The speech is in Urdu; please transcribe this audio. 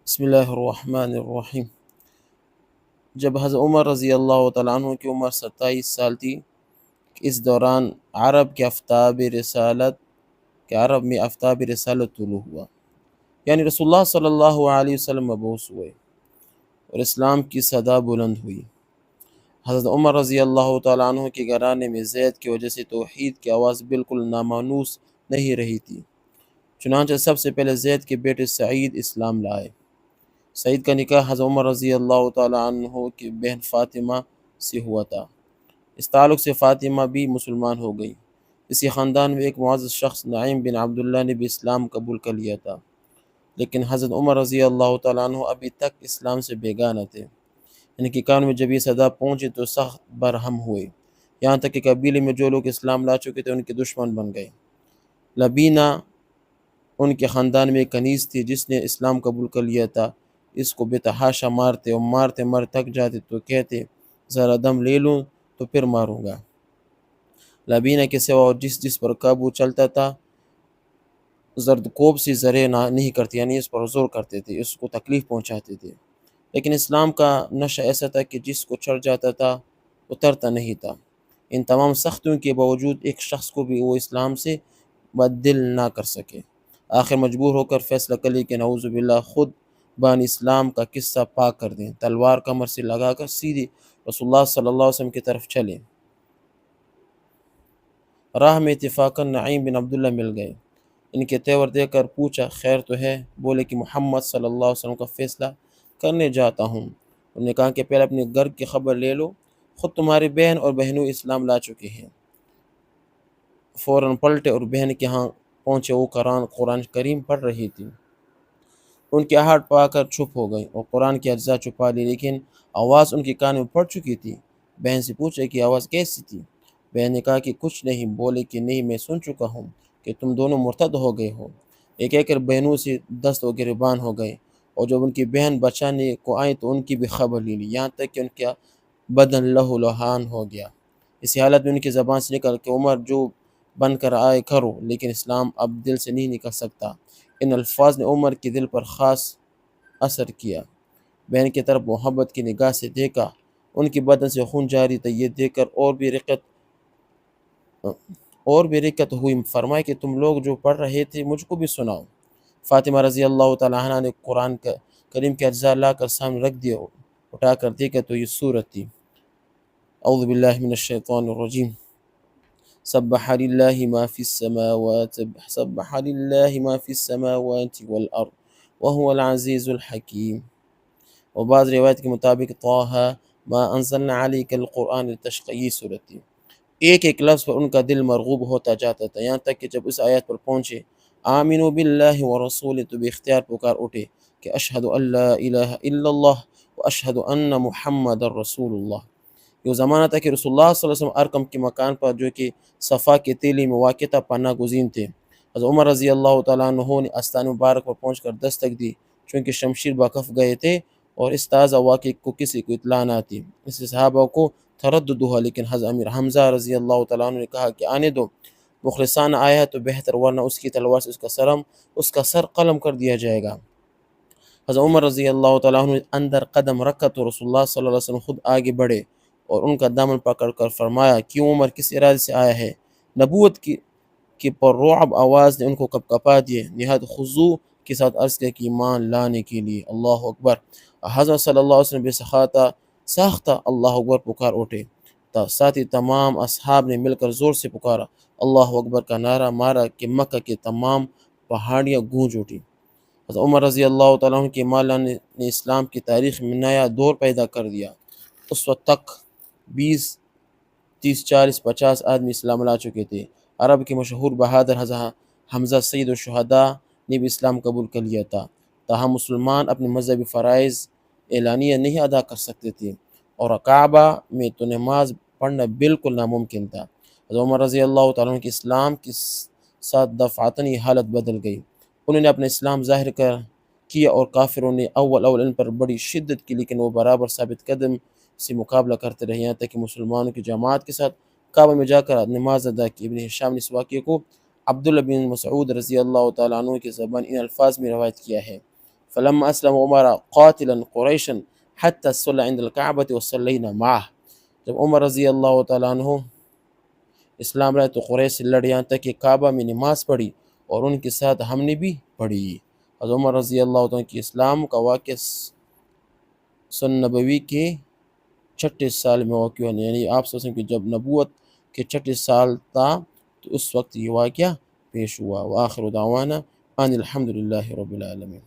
بسم اللہ الرحمن الرحیم۔ جب حضرت عمر رضی اللہ تعالیٰ عنہ کی عمر 27 سال تھی، اس دوران عرب میں آفتاب رسالت طلوع ہوا، یعنی رسول اللہ صلی اللہ علیہ وسلم مبعوث ہوئے اور اسلام کی صدا بلند ہوئی۔ حضرت عمر رضی اللہ تعالیٰ عنہ کے گھرانے میں زید کی وجہ سے توحید کی آواز بالکل نامانوس نہیں رہی تھی، چنانچہ سب سے پہلے زید کے بیٹے سعید اسلام لائے۔ سعید کا نکاح حضرت عمر رضی اللہ تعالیٰ عنہ کی بہن فاطمہ سے ہوا تھا۔ اس تعلق سے فاطمہ بھی مسلمان ہو گئی۔ اسی خاندان میں ایک معزز شخص نعیم بن عبداللہ نے بھی اسلام قبول کر لیا تھا، لیکن حضرت عمر رضی اللہ تعالیٰ عنہ ابھی تک اسلام سے بیگانہ تھے۔ ان کے کان میں جب یہ صدا پہنچی تو سخت برہم ہوئے، یہاں تک کہ قبیلے میں جو لوگ اسلام لا چکے تھے ان کے دشمن بن گئے۔ لبینہ ان کے خاندان میں ایک کنیز تھی جس نے اسلام قبول کر لیا تھا۔ اس کو بے تحاشا مارتے اور مارتے مر تک جاتے تو کہتے ذرا دم لے لوں تو پھر ماروں گا۔ لبینہ کے سوا اور جس پر قابو چلتا تھا زردکوب سے زرے نہیں کرتے، یعنی اس پر زور کرتے تھے، اس کو تکلیف پہنچاتے تھے۔ لیکن اسلام کا نشہ ایسا تھا کہ جس کو چڑھ جاتا تھا اترتا نہیں تھا۔ ان تمام سختیوں کے باوجود ایک شخص کو بھی وہ اسلام سے بدل نہ کر سکے۔ آخر مجبور ہو کر فیصلہ کر لیا کہ نعوذ باللہ خود بان اسلام کا قصہ پاک کر دیں، تلوار کمر سے لگا کر سیدھے رسول اللہ صلی اللہ علیہ وسلم کی طرف چلے۔ راہ میں اتفاقاً نعیم بن عبداللہ مل گئے۔ ان کے تیور دیکھ کر پوچھا خیر تو ہے؟ بولے کہ محمد صلی اللہ علیہ وسلم کا فیصلہ کرنے جاتا ہوں۔ انہوں نے کہا کہ پہلے اپنے گھر کی خبر لے لو، خود تمہاری بہن اور بہنوں اسلام لا چکے ہیں۔ فوراً پلٹے اور بہن کے ہاں پہنچے۔ وہ قرآن کریم پڑھ رہی تھی۔ ان کی آہٹ پا کر چھپ ہو گئی اور قرآن کے اجزاء چھپا لی، لیکن آواز ان کے کان میں پڑ چکی تھی۔ بہن سے پوچھا کہ آواز کیسی تھی؟ بہن نے کہا کہ کچھ نہیں۔ بولے کہ نہیں، میں سن چکا ہوں کہ تم دونوں مرتد ہو گئے ہو۔ یہ کہہ کر بہنوں سے دست و گریبان ہو گئے، اور جب ان کی بہن بچانے کو آئی تو ان کی بھی خبر لے لی، یہاں تک کہ ان کا بدن لہو لہان ہو گیا۔ اسی حالت میں ان کی زبان سے نکل کہ عمر جو بن کر آئے کرو، لیکن اسلام اب دل سے نہیں نکل سکتا۔ ان الفاظ نے عمر کے دل پر خاص اثر کیا۔ بہن کی طرف محبت کی نگاہ سے دیکھا، ان کے بدن سے خون جاری تھا۔ یہ دیکھ کر اور بھی رقت ہوئی۔ فرمایا کہ تم لوگ جو پڑھ رہے تھے مجھ کو بھی سناؤ۔ فاطمہ رضی اللہ تعالیٰ عنہ نے قرآن کریم کے اجزاء لا کر سامنے رکھ دیا۔ اٹھا کر دیکھا تو یہ سورت تھی۔ اعوذ باللہ من الشیطان الرجیم۔ سبح للہ ما فی السماوات والارض وهو العزیز الحکیم۔ اور بعض روایت کے مطابق طٰہٰ ما انزلنا علیک القرآن لتشقی، یہ صورت تھی۔ ایک ایک لفظ پر ان کا دل مرغوب ہوتا جاتا تھا، یہاں تک کہ جب اس آیت پر پہنچے آمنوا باللہ ورسولہ تو بے اختیار پکار اٹھے کہ اشہد ان لا الہ الا اللہ واشہد ان محمد رسول اللہ۔ یہ زمانہ تھا کہ رسول اللہ صلی اللہ علیہ وسلم ارقم کے مکان پر جو کہ صفا کے تیلی میں واقع تھا پناہ گزین تھے۔ حضرت عمر رضی اللہ تعالیٰ عنہ نے آستان مبارک پر پہنچ کر دستک دی، چونکہ شمشیر بکف گئے تھے اور اس تازہ واقعے کو کسی کو اطلاع نہ تھی۔ اس سے صحابہ کو تردد ہوا، لیکن حضرت امیر حمزہ رضی اللہ تعالیٰ عنہ نے کہا کہ آنے دو، مخلصانہ آیا ہے تو بہتر، ورنہ اس کی تلوار سے اس کا سر قلم کر دیا جائے گا۔ حضرت عمر رضی اللہ تعالیٰ عنہ نے اندر قدم رکھا تو رسول اللہ صلی اللہ علیہ وسلم خود آگے بڑھے اور ان کا دامن پکڑ کر فرمایا کیوں عمر کس ارادے سے آیا ہے؟ نبوت کی پررعب آواز نے ان کو کپکپا دیے، نہایت خضوع کے ساتھ عرض کیا کہ ایمان لانے کے لیے۔ اللہ اکبر۔ حضرت صلی اللہ علیہ وسلم بے ساختہ اللہ اکبر پکار اٹھے، ساتھ ہی تمام اصحاب نے مل کر زور سے پکارا اللہ اکبر کا نعرہ مارا کہ مکہ کے تمام پہاڑیاں گونج اٹھی۔ حضرت عمر رضی اللہ تعالیٰ عنہ کے ایمان لانے نے اسلام کی تاریخ میں نیا دور پیدا کر دیا۔ اس وقت تک 20 30 40 50 آدمی اسلام لا چکے تھے۔ عرب کے مشہور بہادر حضرت حمزہ سید الشہداء نے بھی اسلام قبول کر لیا تھا، تاہم مسلمان اپنے مذہبی فرائض اعلانیہ نہیں ادا کر سکتے تھے اور کعبہ میں تو نماز پڑھنا بالکل ناممکن تھا۔ حضرت عمر رضی اللہ تعالیٰ عنہ کے اسلام کے ساتھ دفعتاً یہ حالت بدل گئی۔ انہوں نے اپنا اسلام ظاہر کیا اور کافروں نے اول ان پر بڑی شدت کی، لیکن وہ برابر ثابت قدم سے مقابلہ کرتے رہے، یہاں تک کہ مسلمانوں کی جماعت کے ساتھ کعبہ میں جا کر نماز ادا کی۔ ابن ہشام نے اس واقعے کو عبداللہ بن مسعود رضی اللہ تعالیٰ عنہ کی زبان ان الفاظ میں روایت کیا ہے۔ فلما اسلم عمر قاتلا قریشا حتى الصلح عند الكعبة وصلينا معه، جب عمر رضی اللہ تعالیٰ عنہ اسلام لائے تو قریش سے لڑے یہاں تک کہ کعبہ میں نماز پڑھی اور ان کے ساتھ ہم نے بھی پڑھی۔ حضرت عمر رضی اللہ تعالیٰ کی اسلام کا واقعہ سن نبوی کے 36 سال میں واقع ہوا، یعنی آپ صلی اللہ علیہ وسلم کی جب نبوت کے 36 سال تھا تو اس وقت یہ واقعہ پیش ہوا۔ وآخر دعوانا ان الحمد للہ رب العالمین۔